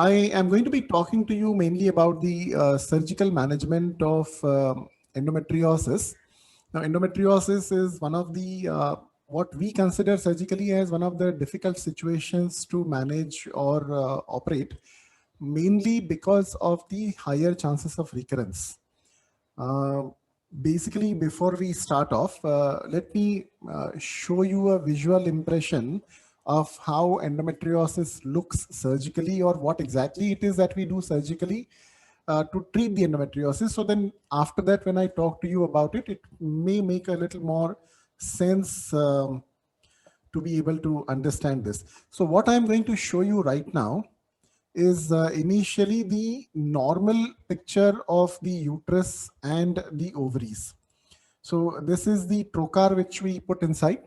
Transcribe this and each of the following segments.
I am going to be talking to you mainly about the surgical management of endometriosis. Now, endometriosis is one of the what we consider surgically as one of the difficult situations to manage or operate, mainly because of the higher chances of recurrence. Uh, Basically, before we start off, let me show you a visual impression of how endometriosis looks surgically, or what exactly it is that we do surgically to treat the endometriosis. So then after that, when I talk to you about it, it may make a little more sense to be able to understand this. So what I'm going to show you right now is initially the normal picture of the uterus and the ovaries. So this is the trocar which we put inside.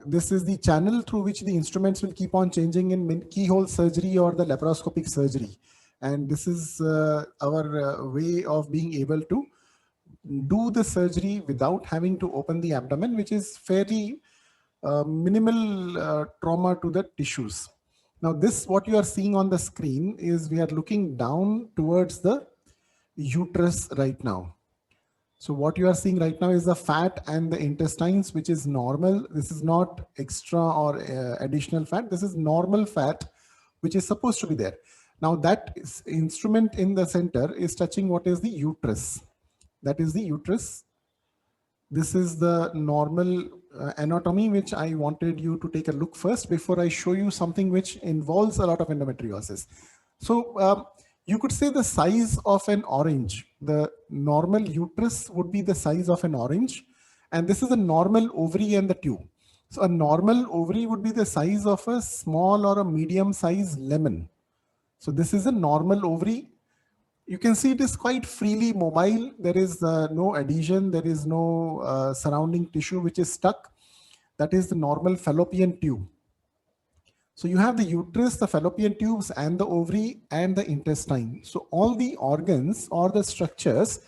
This is the channel through which the instruments will keep on changing in keyhole surgery or the laparoscopic surgery. And this is our way of being able to do the surgery without having to open the abdomen, which is fairly minimal trauma to the tissues. Now this, what you are seeing on the screen, is we are looking down towards the uterus right now. So what you are seeing right now is the fat and the intestines, which is normal. This is not extra or additional fat. This is normal fat, which is supposed to be there. Now that instrument in the center is touching what is the uterus. That is the uterus. This is the normal anatomy, which I wanted you to take a look first before I show you something which involves a lot of endometriosis. So you could say the size of an orange. The normal uterus would be the size of an orange, and this is a normal ovary and the tube. So a normal ovary would be the size of a small or a medium sized lemon. So this is a normal ovary. You can see it is quite freely mobile. There is no adhesion. There is no surrounding tissue which is stuck. That is the normal fallopian tube. So you have the uterus, the fallopian tubes, and the ovary and the intestine. So all the organs or the structures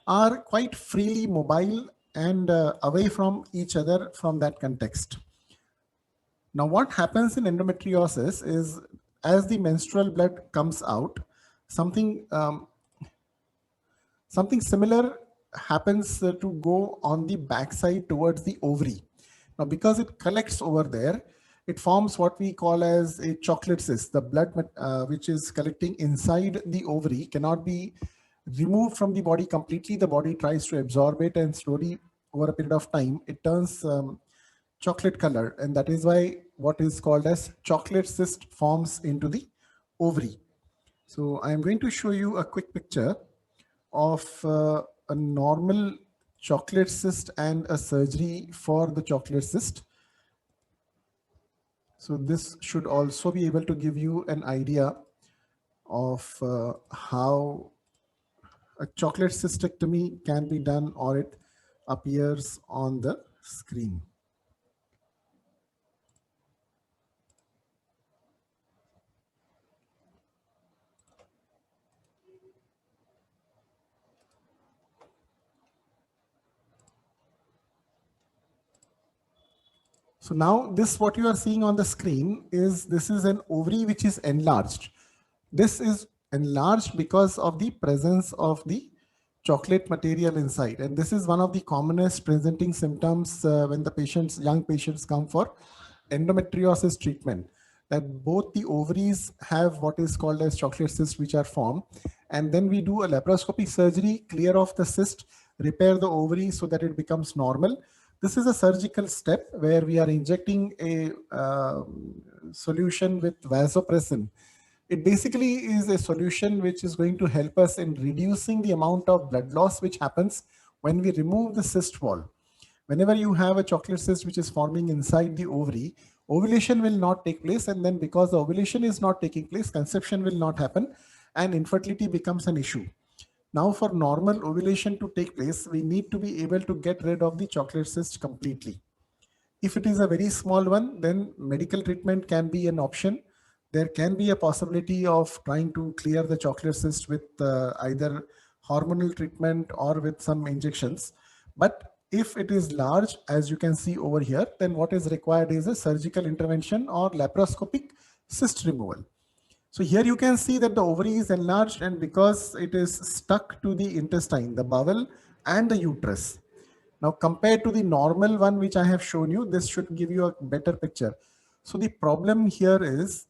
are quite freely mobile and away from each other from that context. Now what happens in endometriosis is, as the menstrual blood comes out, something similar happens to go on the backside towards the ovary. Now, because it collects over there, it forms what we call as a chocolate cyst. The blood which is collecting inside the ovary cannot be removed from the body completely. The body tries to absorb it, and slowly over a period of time, it turns chocolate color. And that is why what is called as chocolate cyst forms into the ovary. So I'm going to show you a quick picture of a normal chocolate cyst and a surgery for the chocolate cyst. So this should also be able to give you an idea of how a chocolate cystectomy can be done, or it appears on the screen. So now this, what you are seeing on the screen, is this is an ovary which is enlarged. This is enlarged because of the presence of the chocolate material inside. And this is one of the commonest presenting symptoms when the young patients come for endometriosis treatment, that both the ovaries have what is called as chocolate cysts which are formed. And then we do a laparoscopic surgery, clear off the cyst, repair the ovary so that it becomes normal. This is a surgical step where we are injecting a solution with vasopressin. It basically is a solution which is going to help us in reducing the amount of blood loss which happens when we remove the cyst wall. Whenever you have a chocolate cyst which is forming inside the ovary, ovulation will not take place, and then because the ovulation is not taking place, conception will not happen, and infertility becomes an issue. Now, for normal ovulation to take place, we need to be able to get rid of the chocolate cyst completely. If it is a very small one, then medical treatment can be an option. There can be a possibility of trying to clear the chocolate cyst with either hormonal treatment or with some injections. But if it is large, as you can see over here, then what is required is a surgical intervention or laparoscopic cyst removal. So here you can see that the ovary is enlarged, and because it is stuck to the intestine, the bowel and the uterus. Now compared to the normal one which I have shown you, this should give you a better picture. So the problem here is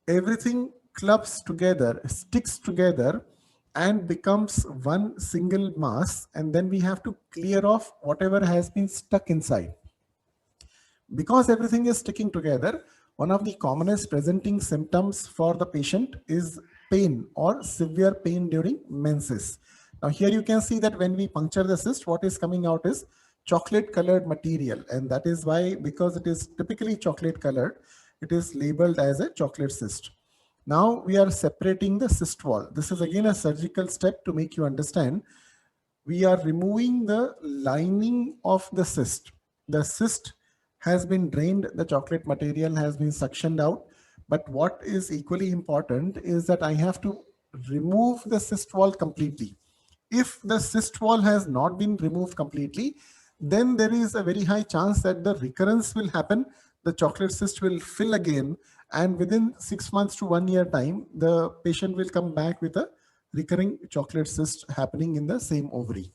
everything clumps together, sticks together and becomes one single mass, and then we have to clear off whatever has been stuck inside. Because everything is sticking together, one of the commonest presenting symptoms for the patient is pain or severe pain during menses. Now here you can see that when we puncture the cyst, what is coming out is chocolate colored material, and that is why, because it is typically chocolate colored, it is labeled as a chocolate cyst. Now we are separating the cyst wall. This is again a surgical step to make you understand. We are removing the lining of the cyst. The cyst has been drained, the chocolate material has been suctioned out. But what is equally important is that I have to remove the cyst wall completely. If the cyst wall has not been removed completely, then there is a very high chance that the recurrence will happen. The chocolate cyst will fill again, and within 6 months to 1 year time, the patient will come back with a recurring chocolate cyst happening in the same ovary.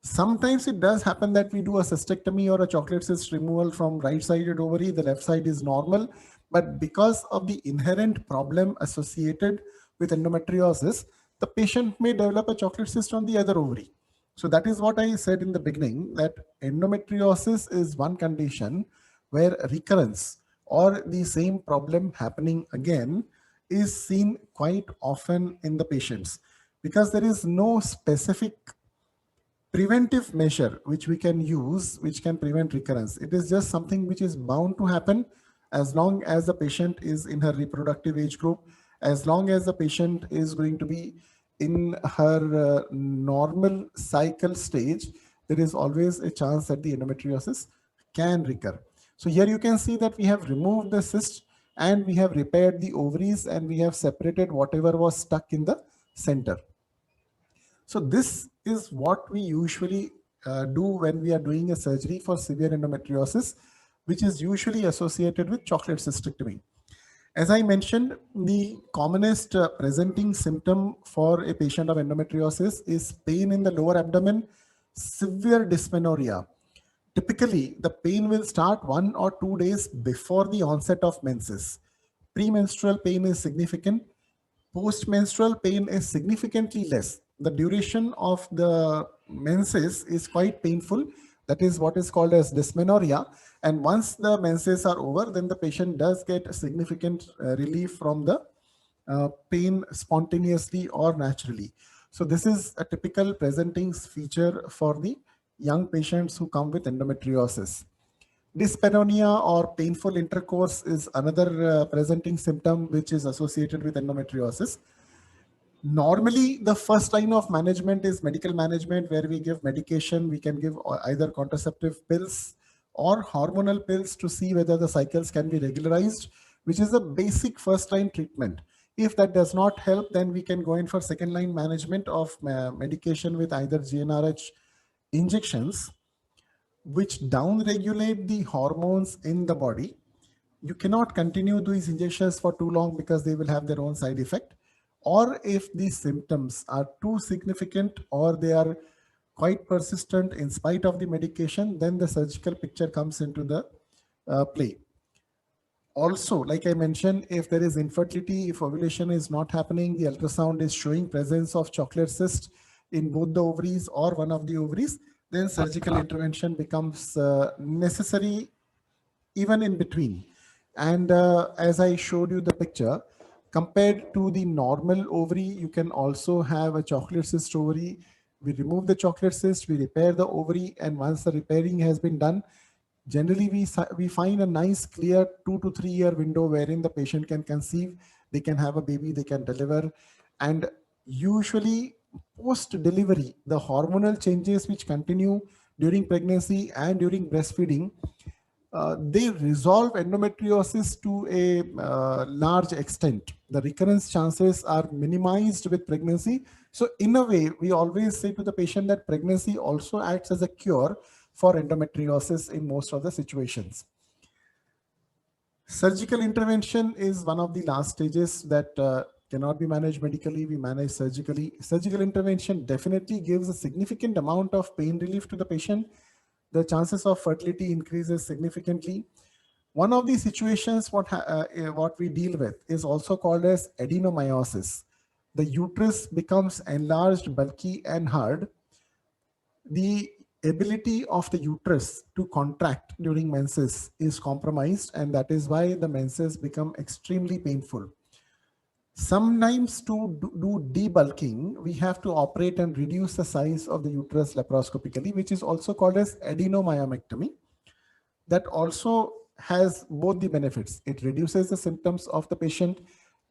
Sometimes it does happen that we do a cystectomy or a chocolate cyst removal from right-sided ovary, the left side is normal, but because of the inherent problem associated with endometriosis, the patient may develop a chocolate cyst on the other ovary. So that is what I said in the beginning, that endometriosis is one condition where recurrence or the same problem happening again is seen quite often in the patients, because there is no specific preventive measure which we can use which can prevent recurrence. It is just something which is bound to happen as long as the patient is in her reproductive age group, as long as the patient is going to be in her normal cycle stage, there is always a chance that the endometriosis can recur. So here you can see that we have removed the cyst and we have repaired the ovaries and we have separated whatever was stuck in the center. So this is what we usually do when we are doing a surgery for severe endometriosis, which is usually associated with chocolate cystectomy. As I mentioned, the commonest presenting symptom for a patient of endometriosis is pain in the lower abdomen, severe dysmenorrhea. Typically, the pain will start 1 or 2 days before the onset of menses. Premenstrual pain is significant. Post-menstrual pain is significantly less. The duration of the menses is quite painful. That is what is called as dysmenorrhea. And once the menses are over, then the patient does get a significant relief from the pain spontaneously or naturally. So this is a typical presenting feature for the young patients who come with endometriosis. Dyspareunia or painful intercourse is another presenting symptom which is associated with endometriosis. Normally, the first line of management is medical management, where we give medication. We can give either contraceptive pills or hormonal pills to see whether the cycles can be regularized, which is a basic first line treatment. If that does not help, then we can go in for second line management of medication with either GnRH injections, which downregulate the hormones in the body. You cannot continue these injections for too long because they will have their own side effect. Or if these symptoms are too significant or they are quite persistent in spite of the medication, then the surgical picture comes into the play. Also, like I mentioned, if there is infertility, if ovulation is not happening, the ultrasound is showing presence of chocolate cyst in both the ovaries or one of the ovaries, then surgical intervention becomes necessary even in between. And as I showed you the picture, compared to the normal ovary, you can also have a chocolate cyst ovary. We remove the chocolate cyst, we repair the ovary, and once the repairing has been done, generally we find a nice clear 2 to 3 year window wherein the patient can conceive, they can have a baby, they can deliver. And usually post delivery, the hormonal changes which continue during pregnancy and during breastfeeding, they resolve endometriosis to a large extent. The recurrence chances are minimized with pregnancy. So in a way, we always say to the patient that pregnancy also acts as a cure for endometriosis in most of the situations. Surgical intervention is one of the last stages that cannot be managed medically. We manage surgically. Surgical intervention definitely gives a significant amount of pain relief to the patient. The chances of fertility increases significantly. One of the situations what we deal with is also called as adenomyosis. The uterus becomes enlarged, bulky, and hard. The ability of the uterus to contract during menses is compromised, and that is why the menses become extremely painful. Sometimes to do debulking, we have to operate and reduce the size of the uterus laparoscopically, which is also called as adenomyomectomy. That also has both the benefits. It reduces the symptoms of the patient,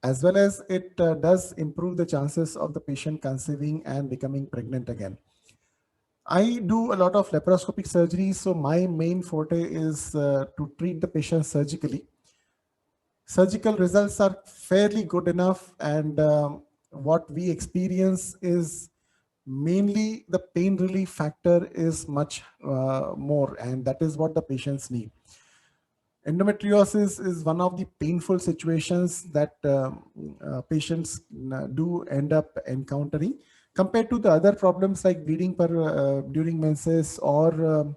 as well as it does improve the chances of the patient conceiving and becoming pregnant again. I do a lot of laparoscopic surgery, so my main forte is to treat the patient surgically. Surgical results are fairly good enough, and what we experience is mainly the pain relief factor is much more, and that is what the patients need. Endometriosis is one of the painful situations that patients do end up encountering compared to the other problems like bleeding during menses or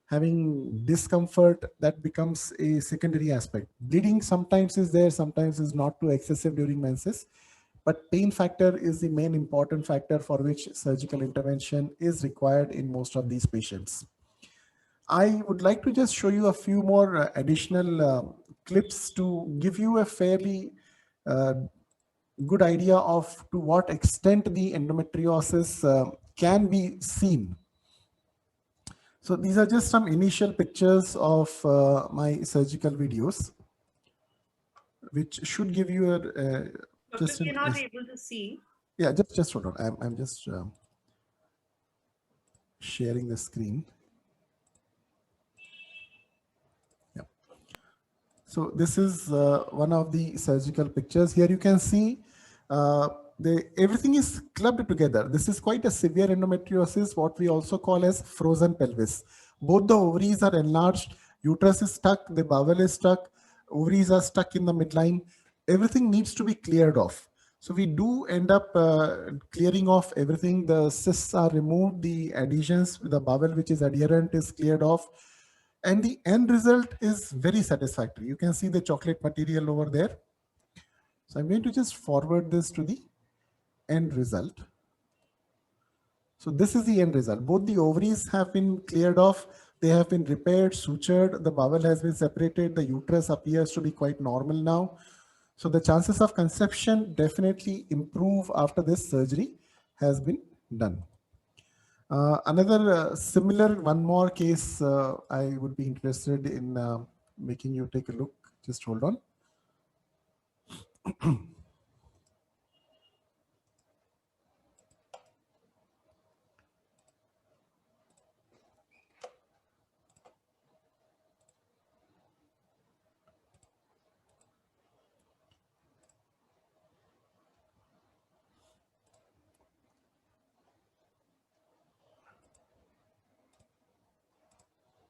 having discomfort. That becomes a secondary aspect. Bleeding sometimes is there, sometimes is not too excessive during menses, but pain factor is the main important factor for which surgical intervention is required in most of these patients. I would like to just show you a few more additional clips to give you a fairly good idea of to what extent the endometriosis can be seen. So these are just some initial pictures of my surgical videos, which should give you a Doctor, we're not able to see. Yeah, just hold on. I'm just sharing the screen. Yeah. So this is one of the surgical pictures. Here you can see everything is clubbed together. This is quite a severe endometriosis, what we also call as frozen pelvis. Both the ovaries are enlarged, uterus is stuck, the bowel is stuck, ovaries are stuck in the midline. Everything needs to be cleared off. So we do end up clearing off everything. The cysts are removed, the adhesions, the bowel which is adherent is cleared off, and the end result is very satisfactory. You can see the chocolate material over there. So I'm going to just forward this to the end result. So this is the end result. Both the ovaries have been cleared off. They have been repaired, sutured. The bowel has been separated. The uterus appears to be quite normal now. So the chances of conception definitely improve after this surgery has been done. Another similar one more case I would be interested in making you take a look. Just hold on.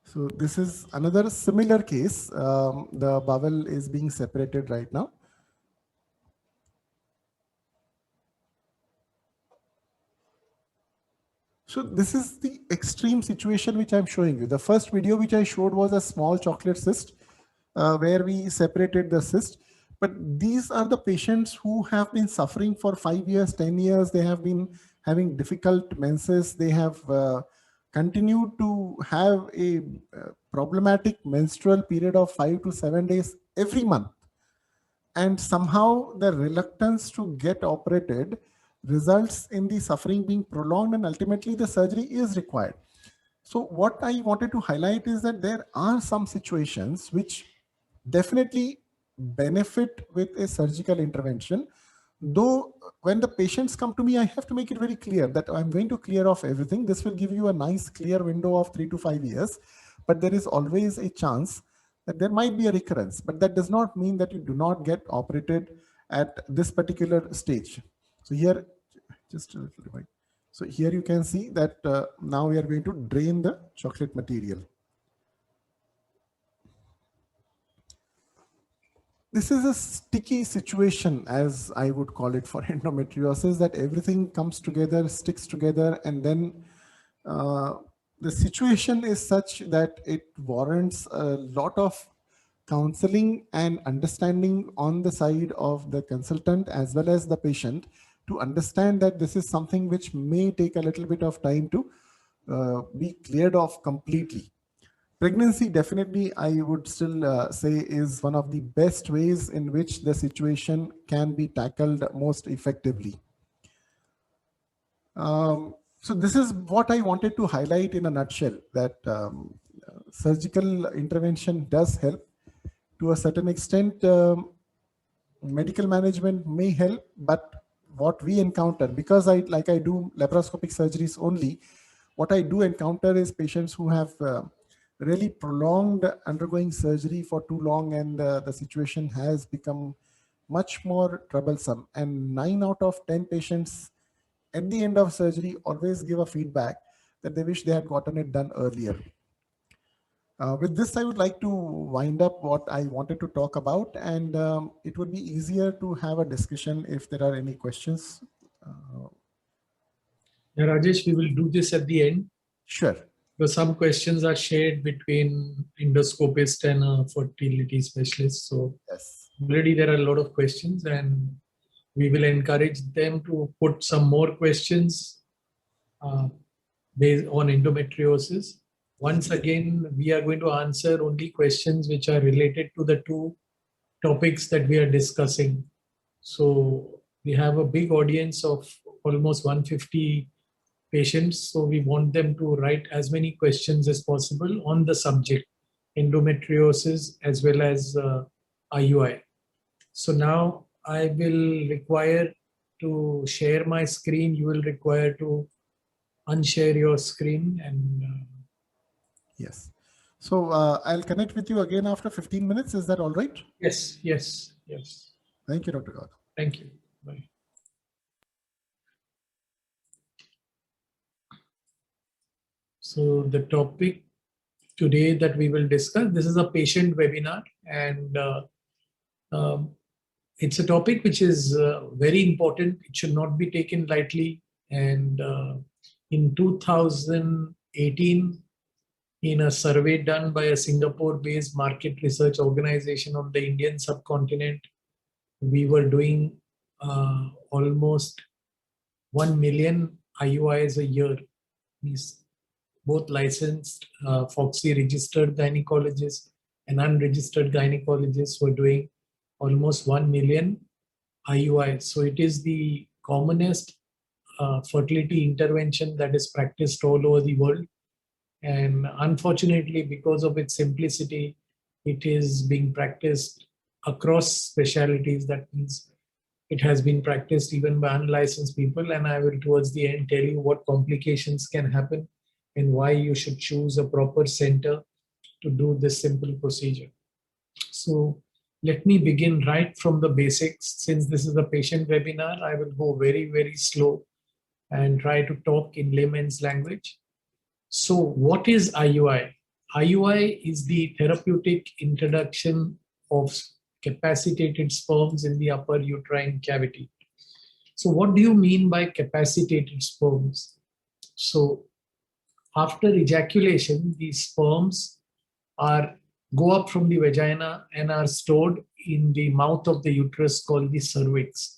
So this is another similar case. The bowel is being separated right now. So this is the extreme situation which I'm showing you. The first video which I showed was a small chocolate cyst where we separated the cyst. But these are the patients who have been suffering for 5 years, 10 years. They have been having difficult menses. They have continued to have a problematic menstrual period of 5 to 7 days every month. And somehow the reluctance to get operated results in the suffering being prolonged, and ultimately the surgery is required. So what I wanted to highlight is that there are some situations which definitely benefit with a surgical intervention. Though when the patients come to me, I have to make it very clear that I'm going to clear off everything. This will give you a nice clear window of 3 to 5 years, but there is always a chance that there might be a recurrence, but that does not mean that you do not get operated at this particular stage. So here, just a little bit. So here you can see that now we are going to drain the chocolate material. this is a sticky situation, as I would call it, for endometriosis, that everything comes together, sticks together, and then the situation is such that it warrants a lot of counseling and understanding on the side of the consultant as well as the patient, to understand that this is something which may take a little bit of time to be cleared off completely. Pregnancy, definitely, I would still say, is one of the best ways in which the situation can be tackled most effectively. So this is what I wanted to highlight in a nutshell, that surgical intervention does help to a certain extent. Medical management may help, but what we encounter, because I do laparoscopic surgeries only, what I do encounter is patients who have really prolonged undergoing surgery for too long, and the situation has become much more troublesome. And 9 out of 10 patients at the end of surgery always give a feedback that they wish they had gotten it done earlier. With this, I would like to wind up what I wanted to talk about, and it would be easier to have a discussion if there are any questions. Yeah, Rajesh, we will do this at the end. Sure. Because some questions are shared between endoscopist and a fertility specialist. So Yes. already there are a lot of questions, and we will encourage them to put some more questions based on endometriosis. Once again, we are going to answer only questions which are related to the two topics that we are discussing. So we have a big audience of almost 150 patients. So we want them to write as many questions as possible on the subject, endometriosis as well as IUI. So now I will require to share my screen. You will require to unshare your screen and Yes. So I'll connect with you again after 15 minutes. Is that all right? yes, yes, yes. Thank you, Dr. Gautam. Thank you. Bye. So the topic today that we will discuss, this is a patient webinar, and it's a topic which is very important. It should not be taken lightly. And in 2018, in a survey done by a Singapore-based market research organization on the Indian subcontinent, we were doing almost 1 million IUIs a year. These both licensed FOXY registered gynecologists and unregistered gynecologists were doing almost 1 million IUIs. So it is the commonest fertility intervention that is practiced all over the world. And unfortunately, because of its simplicity, it is being practiced across specialties. That means it has been practiced even by unlicensed people. And I will, towards the end, tell you what complications can happen and why you should choose a proper center to do this simple procedure. So let me begin right from the basics. Since this is a patient webinar, I will go very, very slow and try to talk in layman's language. So what is IUI? IUI is the therapeutic introduction of capacitated sperms in the upper uterine cavity. So what do you mean by capacitated sperms? So after ejaculation, these sperms go up from the vagina and are stored in the mouth of the uterus called the cervix.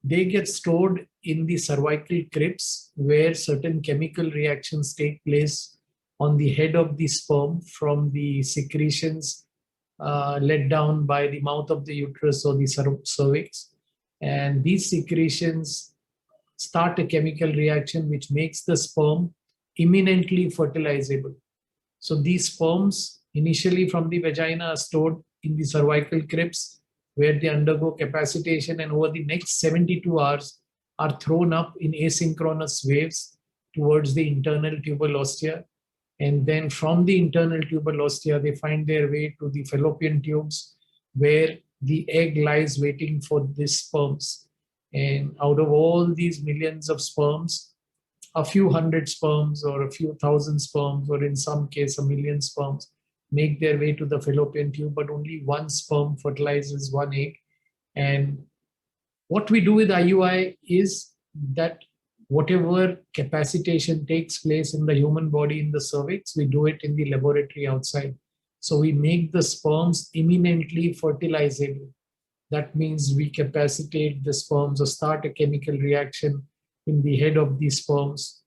They get stored in the cervical crypts, where certain chemical reactions take place on the head of the sperm from the secretions let down by the mouth of the uterus or the cervix. And these secretions start a chemical reaction which makes the sperm imminently fertilizable. So these sperms initially from the vagina are stored in the cervical crypts, where they undergo capacitation, and over the next 72 hours are thrown up in asynchronous waves towards the internal tubal ostia. And then from the internal tubal ostia, they find their way to the fallopian tubes, where the egg lies waiting for these sperms. And out of all these millions of sperms, a few hundred sperms or a few thousand sperms, or in some case a million sperms, make their way to the fallopian tube, but only one sperm fertilizes one egg. And what we do with IUI is that whatever capacitation takes place in the human body in the cervix, we do it in the laboratory outside. So we make the sperms imminently fertilizable. That means we capacitate the sperms or start a chemical reaction in the head of the sperms,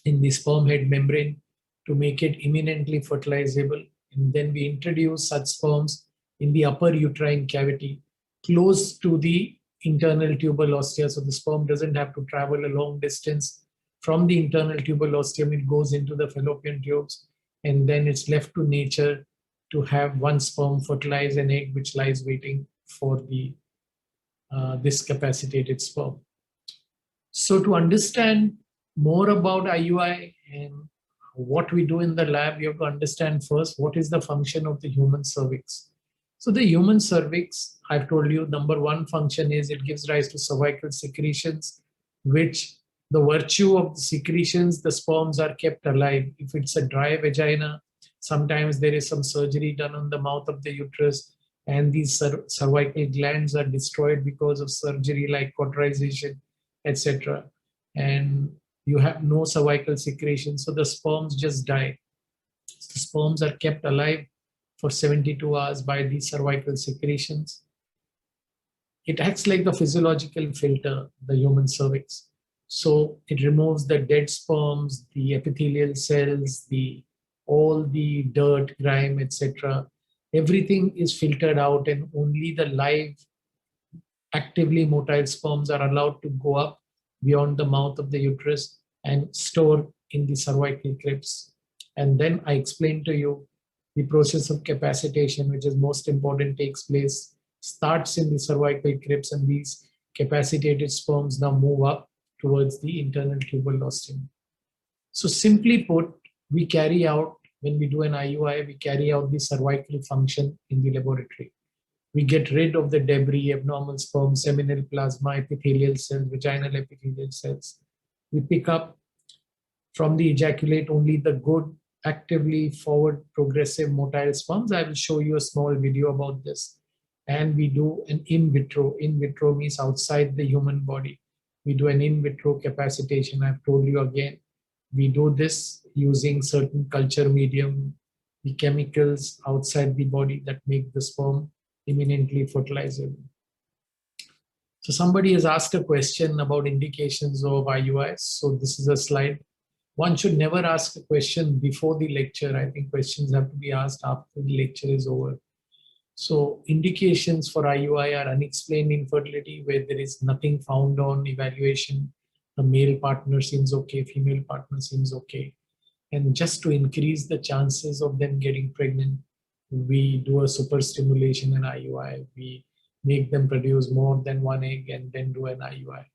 in the sperm head membrane, to make it imminently fertilizable. And then we introduce such sperms in the upper uterine cavity, close to the internal tubal ostia. So the sperm doesn't have to travel a long distance from the internal tubal ostium. It goes into the fallopian tubes, and then it's left to nature to have one sperm fertilize an egg which lies waiting for the this capacitated sperm. So to understand more about IUI and what we do in the lab, you have to understand first what is the function of the human cervix. So the human cervix, I've told you, number one function is it gives rise to cervical secretions, which the virtue of the secretions, the sperms are kept alive. If it's a dry vagina, sometimes there is some surgery done on the mouth of the uterus, and these cervical glands are destroyed because of surgery like cauterization, etc. And you have no cervical secretion, so the sperms just die. The sperms are kept alive for 72 hours by these cervical secretions. It acts like the physiological filter, the human cervix. So it removes the dead sperms, the epithelial cells, all the dirt, grime, etc. Everything is filtered out, and only the live, actively motile sperms are allowed to go up beyond the mouth of the uterus and store in the cervical crypts. And then I explained to you the process of capacitation, which is most important, takes place, starts in the cervical crypts, and these capacitated sperms now move up towards the internal tubal ostium. So simply put, we carry out, when we do an IUI, we carry out the cervical function in the laboratory. We get rid of the debris, abnormal sperm, seminal plasma, epithelial cells, vaginal epithelial cells. We pick up from the ejaculate only the good, actively forward progressive motile sperms. I will show you a small video about this. And we do an in vitro. In vitro means outside the human body. We do an in vitro capacitation. I've told you again, we do this using certain culture medium, the chemicals outside the body that make the sperm imminently fertilizable. So somebody has asked a question about indications of IUIs. So this is a slide. One should never ask a question before the lecture. I think questions have to be asked after the lecture is over. So indications for IUI are unexplained infertility, where there is nothing found on evaluation. The male partner seems okay, female partner seems okay. And just to increase the chances of them getting pregnant, we do a super stimulation in IUI. We make them produce more than one egg and then do an IUI.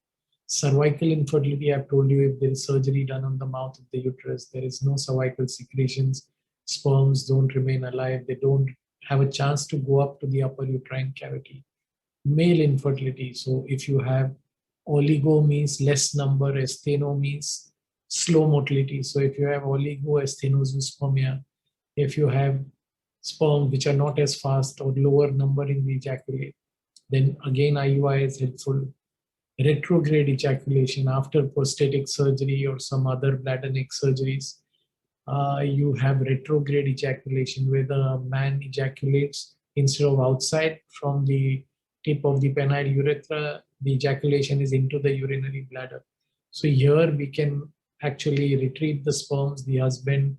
Cervical infertility, I've told you, if there is surgery done on the mouth of the uterus, there is no cervical secretions, sperms don't remain alive, they don't have a chance to go up to the upper uterine cavity. Male infertility, so if you have oligo means less number, astheno means slow motility. So if you have oligoasthenozoospermia, if you have sperm which are not as fast or lower number in the ejaculate, then again IUI is helpful. Retrograde ejaculation after prosthetic surgery or some other bladder neck surgeries, you have retrograde ejaculation where the man ejaculates instead of outside from the tip of the penile urethra, the ejaculation is into the urinary bladder. So here we can actually retrieve the sperms. The husband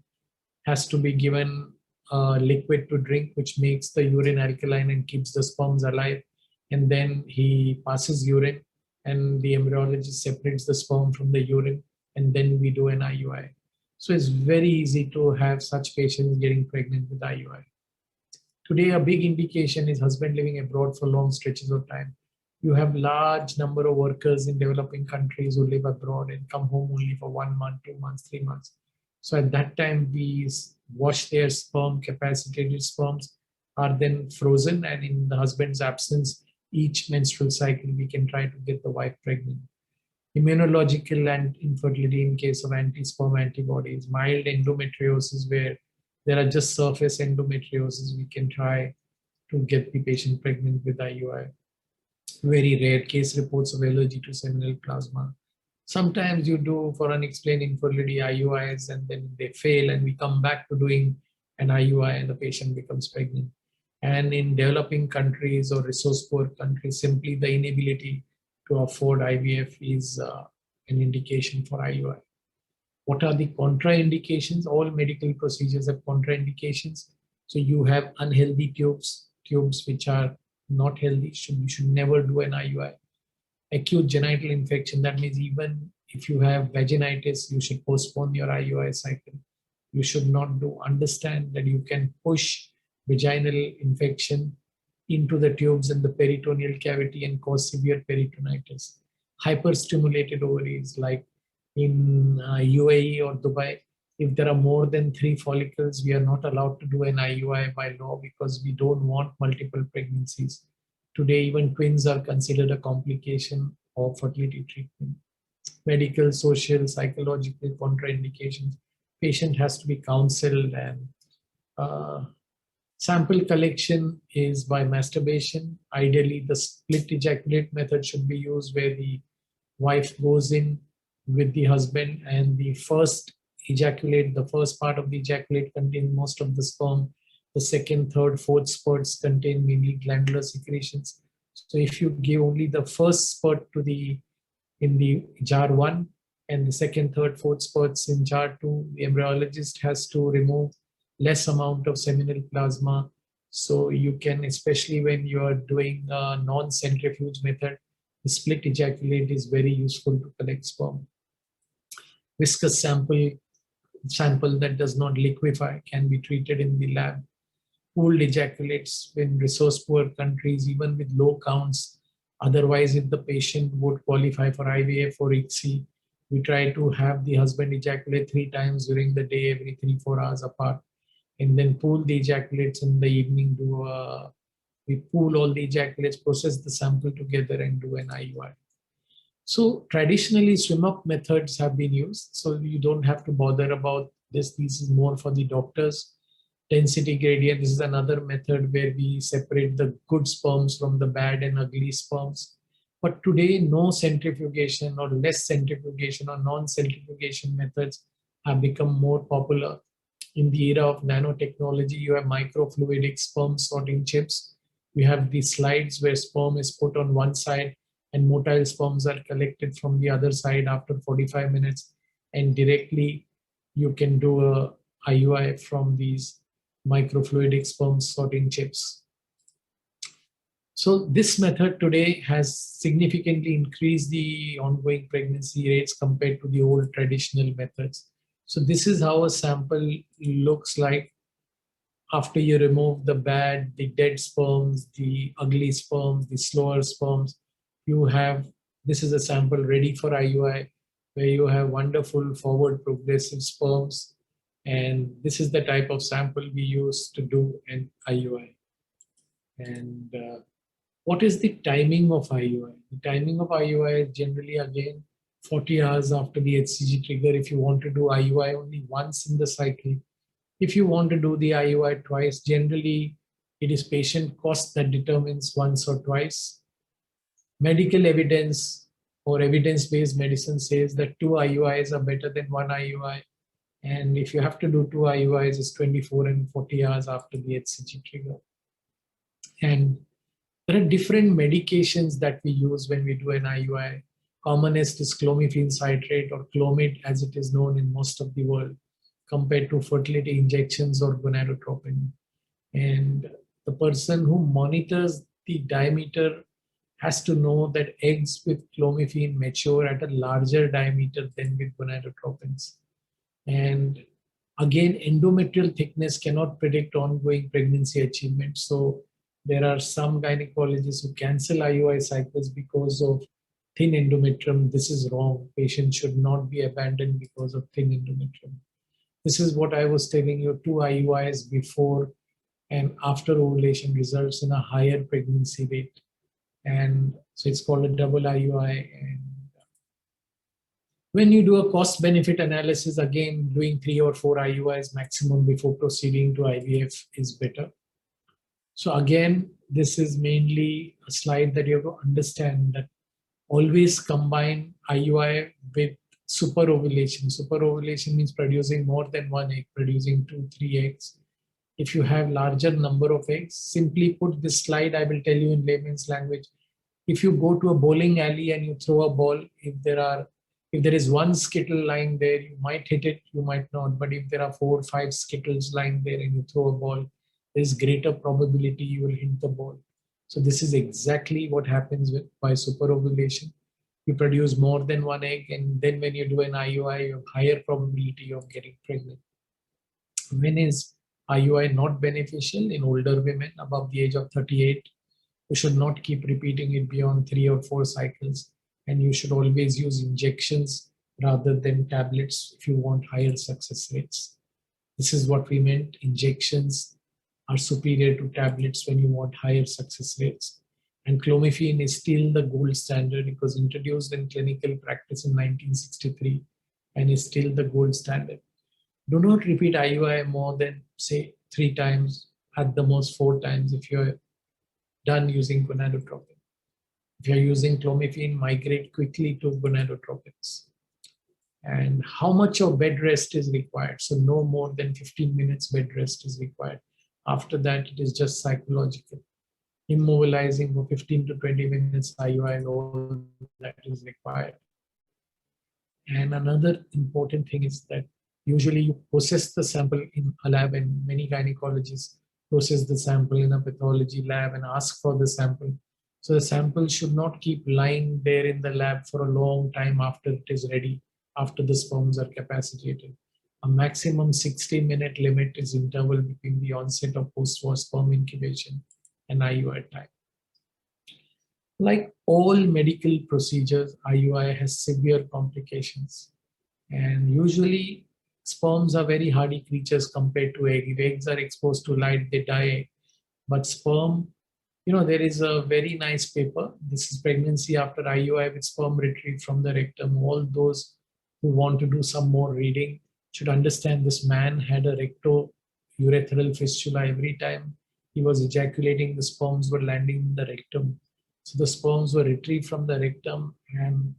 has to be given liquid to drink, which makes the urine alkaline and keeps the sperms alive. And then he passes urine, and the embryologist separates the sperm from the urine, and then we do an IUI. So it's very easy to have such patients getting pregnant with IUI. Today, a big indication is husband living abroad for long stretches of time. You have large number of workers in developing countries who live abroad and come home only for 1 month, 2 months, 3 months. So at that time, we wash their sperm, capacitated sperms are then frozen, and in the husband's absence, each menstrual cycle, we can try to get the wife pregnant. Immunological and infertility in case of anti-sperm antibodies, mild endometriosis where there are just surface endometriosis, we can try to get the patient pregnant with IUI. Very rare case reports of allergy to seminal plasma. Sometimes you do for unexplained infertility IUIs and then they fail and we come back to doing an IUI and the patient becomes pregnant. And in developing countries or resource poor countries, simply the inability to afford IVF is an indication for IUI. What are the contraindications? All medical procedures have contraindications. So you have unhealthy tubes which are not healthy. You should never do an IUI. Acute genital infection, that means even if you have vaginitis, you should postpone your IUI cycle. You should not understand that you can push vaginal infection into the tubes in the peritoneal cavity and cause severe peritonitis. Hyperstimulated ovaries, like in UAE or Dubai, if there are more than 3 follicles, we are not allowed to do an IUI by law because we don't want multiple pregnancies. Today, even twins are considered a complication of fertility treatment. Medical, social, psychological contraindications. Patient has to be counseled, and sample collection is by masturbation. Ideally, the split ejaculate method should be used, where the wife goes in with the husband and the first ejaculate, the first part of the ejaculate contains most of the sperm. The second, third, fourth spurts contain mainly glandular secretions. So if you give only the first spurt in the jar 1 and the second, third, fourth spurts in jar 2, the embryologist has to remove less amount of seminal plasma. So you can, especially when you are doing a non-centrifuge method, the split ejaculate is very useful to collect sperm. Viscous sample that does not liquefy can be treated in the lab. Pooled ejaculates in resource poor countries, even with low counts. Otherwise, if the patient would qualify for IVF or ICSI, we try to have the husband ejaculate 3 times during the day, every 3-4 hours apart, and then pool the ejaculates in the evening. We pool all the ejaculates, process the sample together, and do an IUI. So traditionally, swim-up methods have been used, so you don't have to bother about this. This is more for the doctors. Density gradient, this is another method where we separate the good sperms from the bad and ugly sperms. But today, no centrifugation or less centrifugation or non-centrifugation methods have become more popular. In the era of nanotechnology, you have microfluidic sperm sorting chips. You have the slides where sperm is put on one side and motile sperms are collected from the other side after 45 minutes. And directly, you can do a IUI from these microfluidic sperm sorting chips. So this method today has significantly increased the ongoing pregnancy rates compared to the old traditional methods. So this is how a sample looks like after you remove the bad, the dead sperms, the ugly sperms, the slower sperms. This is a sample ready for IUI, where you have wonderful forward progressive sperms. And this is the type of sample we use to do an IUI. And what is the timing of IUI? The timing of IUI is generally, again, 40 hours after the HCG trigger. If you want to do IUI only once in the cycle, if you want to do the IUI twice, generally it is patient cost that determines once or twice. Medical evidence or evidence-based medicine says that 2 IUIs are better than 1 IUI. And if you have to do 2 IUIs, it's 24 and 40 hours after the HCG trigger. And there are different medications that we use when we do an IUI. Commonest is clomiphene citrate, or Clomid as it is known in most of the world, compared to fertility injections or gonadotropin. And the person who monitors the diameter has to know that eggs with clomiphene mature at a larger diameter than with gonadotropins. And again, endometrial thickness cannot predict ongoing pregnancy achievement. So there are some gynecologists who cancel IUI cycles because of thin endometrium. This is wrong. Patients should not be abandoned because of thin endometrium. This is what I was telling you, 2 IUIs before and after ovulation results in a higher pregnancy rate. And so it's called a double IUI. And When you do a cost benefit analysis, again, doing 3 or 4 IUIs maximum before proceeding to IVF is better. So again, this is mainly a slide that you have to understand that always combine IUI with superovulation. Superovulation means producing more than one egg, producing 2, 3 eggs. If you have larger number of eggs, simply put this slide, I will tell you in layman's language. If you go to a bowling alley and you throw a ball, if there is one skittle lying there, you might hit it, you might not. But if there are 4 or 5 skittles lying there and you throw a ball, there's greater probability you will hit the ball. So this is exactly what happens by superovulation. You produce more than one egg, and then when you do an IUI, you have higher probability of getting pregnant. When is IUI not beneficial? In older women above the age of 38. You should not keep repeating it beyond 3 or 4 cycles. And you should always use injections rather than tablets if you want higher success rates. This is what we meant. Injections are superior to tablets when you want higher success rates. And clomiphene is still the gold standard. It was introduced in clinical practice in 1963 and is still the gold standard. Do not repeat IUI more than, say, 3 times, at the most 4 times if you're done using gonadotropin. If you're using clomiphene, migrate quickly to gonadotropins. And how much of bed rest is required? So no more than 15 minutes bed rest is required. After that, it is just psychological. Immobilizing for 15 to 20 minutes IUI, all that is required. And another important thing is that usually you process the sample in a lab, and many gynecologists process the sample in a pathology lab and ask for the sample. So the sample should not keep lying there in the lab for a long time after it is ready, after the sperms are capacitated. A maximum 60-minute limit is interval between the onset of post-war sperm incubation and IUI time. Like all medical procedures, IUI has severe complications. And usually sperms are very hardy creatures compared to eggs. If eggs are exposed to light, they die. But sperm, there is a very nice paper. This is pregnancy after IUI with sperm retrieved from the rectum. All those who want to do some more reading should understand this man had a recto-urethral fistula. Every time he was ejaculating, the sperms were landing in the rectum. So the sperms were retrieved from the rectum, and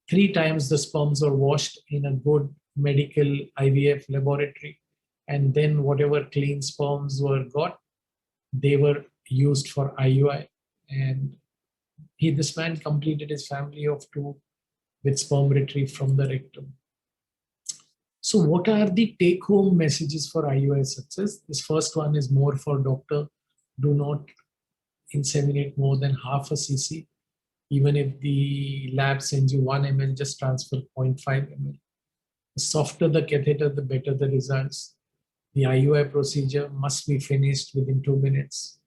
3 times the sperms are washed in a good medical IVF laboratory. And then whatever clean sperms were got, they were used for IUI. And this man completed his family of 2 with sperm retrieved from the rectum. So what are the take-home messages for IUI success? This first one is more for doctor. Do not inseminate more than half a cc. Even if the lab sends you 1 ml, just transfer 0.5 ml. The softer the catheter, the better the results. The IUI procedure must be finished within 2 minutes.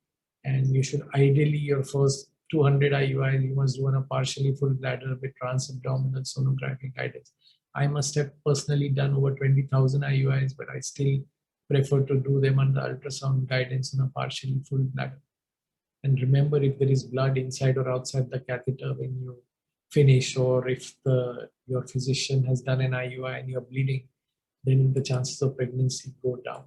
And you should ideally, your first 200 IUIs, you must do on a partially full bladder with transabdominal sonography guidance. I must have personally done over 20,000 IUIs, but I still prefer to do them under ultrasound guidance on a partially full bladder. And remember, if there is blood inside or outside the catheter when you finish, or if your physician has done an IUI and you're bleeding, then the chances of pregnancy go down.